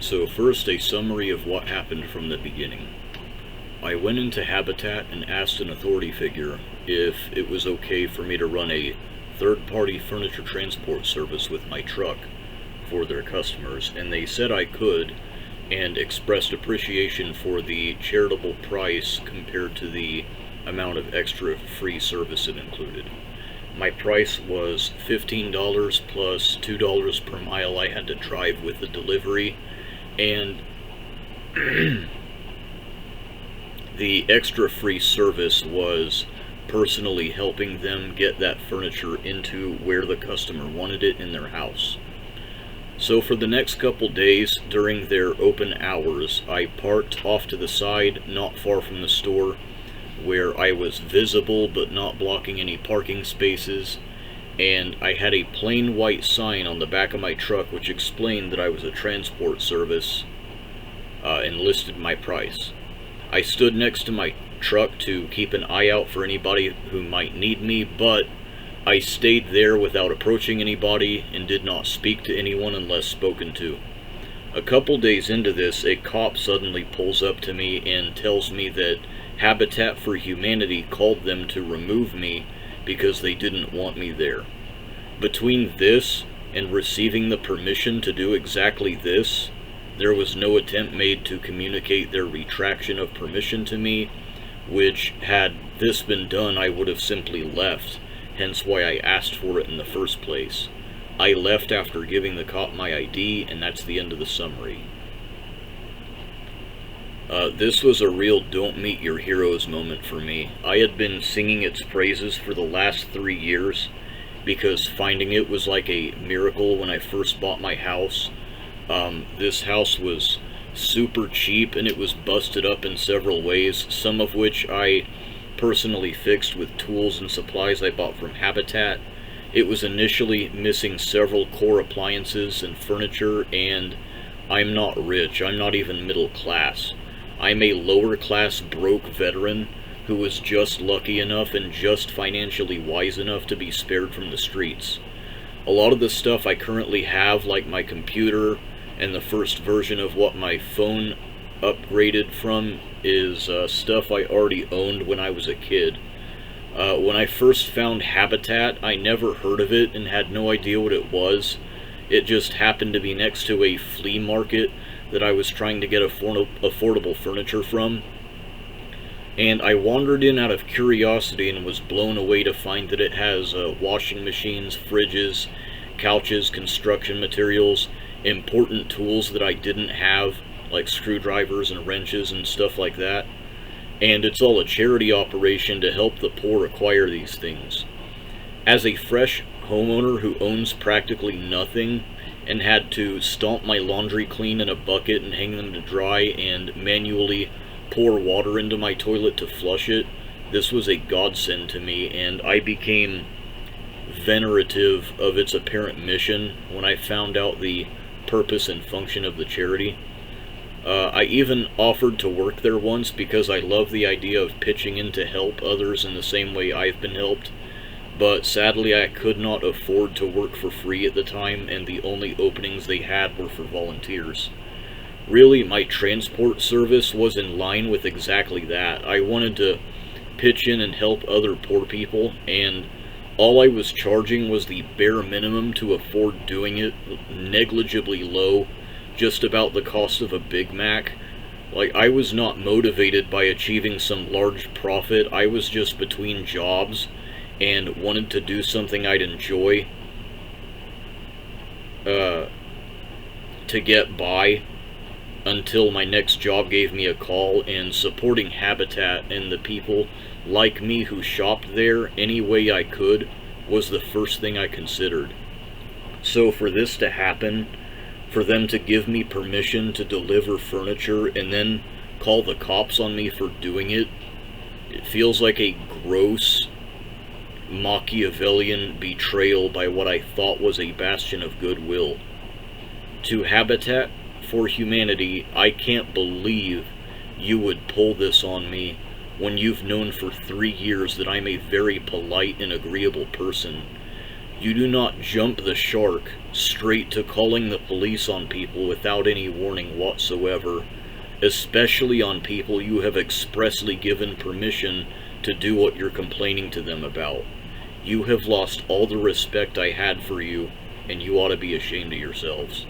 So first, a summary of what happened from the beginning. I went into Habitat and asked an authority figure if it was okay for me to run a third-party furniture transport service with my truck for their customers, and they said I could, and expressed appreciation for the charitable price compared to the amount of extra free service it included. My price was $15 plus $2 per mile I had to drive with the delivery, and the extra free service was personally helping them get that furniture into where the customer wanted it in their house. So for the next couple days during their open hours, I parked off to the side, not far from the store, where I was visible but not blocking any parking spaces, and I had a plain white sign on the back of my truck which explained that I was a transport service and listed my price. I stood next to my truck to keep an eye out for anybody who might need me, but I stayed there without approaching anybody and did not speak to anyone unless spoken to. A couple days into this, a cop suddenly pulls up to me and tells me that Habitat for Humanity called them to remove me because they didn't want me there. Between this and receiving the permission to do exactly this, there was no attempt made to communicate their retraction of permission to me, which, had this been done, I would have simply left, hence why I asked for it in the first place. I left after giving the cop my ID, and that's the end of the summary. This was a real don't meet your heroes moment for me. I had been singing its praises for the last 3 years, because finding it was like a miracle when I first bought my house. This house was super cheap, and it was busted up in several ways, some of which I personally fixed with tools and supplies I bought from Habitat. It was initially missing several core appliances and furniture, and I'm not rich. I'm not even middle class. I'm a lower class broke veteran who was just lucky enough and just financially wise enough to be spared from the streets. A lot of the stuff I currently have, like my computer and the first version of what my phone upgraded from, is stuff I already owned when I was a kid. When I first found Habitat, I never heard of it and had no idea what it was. It just happened to be next to a flea market that I was trying to get affordable furniture from. And I wandered in out of curiosity and was blown away to find that it has washing machines, fridges, couches, construction materials, important tools that I didn't have, like screwdrivers and wrenches and stuff like that. And it's all a charity operation to help the poor acquire these things. As a fresh homeowner who owns practically nothing and had to stomp my laundry clean in a bucket and hang them to dry and manually pour water into my toilet to flush it, this was a godsend to me, and I became venerative of its apparent mission when I found out the purpose and function of the charity. I even offered to work there once because I love the idea of pitching in to help others in the same way I've been helped, but sadly I could not afford to work for free at the time, and the only openings they had were for volunteers. Really, my transport service was in line with exactly that. I wanted to pitch in and help other poor people, and all I was charging was the bare minimum to afford doing it, negligibly low, just about the cost of a Big Mac. Like, I was not motivated by achieving some large profit. I was just between jobs and wanted to do something I'd enjoy to get by until my next job gave me a call, and supporting Habitat and the people like me who shopped there any way I could was the first thing I considered. So for this to happen, for them to give me permission to deliver furniture and then call the cops on me for doing it, it feels like a gross Machiavellian betrayal by what I thought was a bastion of goodwill. To Habitat for Humanity, I can't believe you would pull this on me when you've known for 3 years that I'm a very polite and agreeable person. You do not jump the shark straight to calling the police on people without any warning whatsoever, especially on people you have expressly given permission to do what you're complaining to them about. You have lost all the respect I had for you, and you ought to be ashamed of yourselves.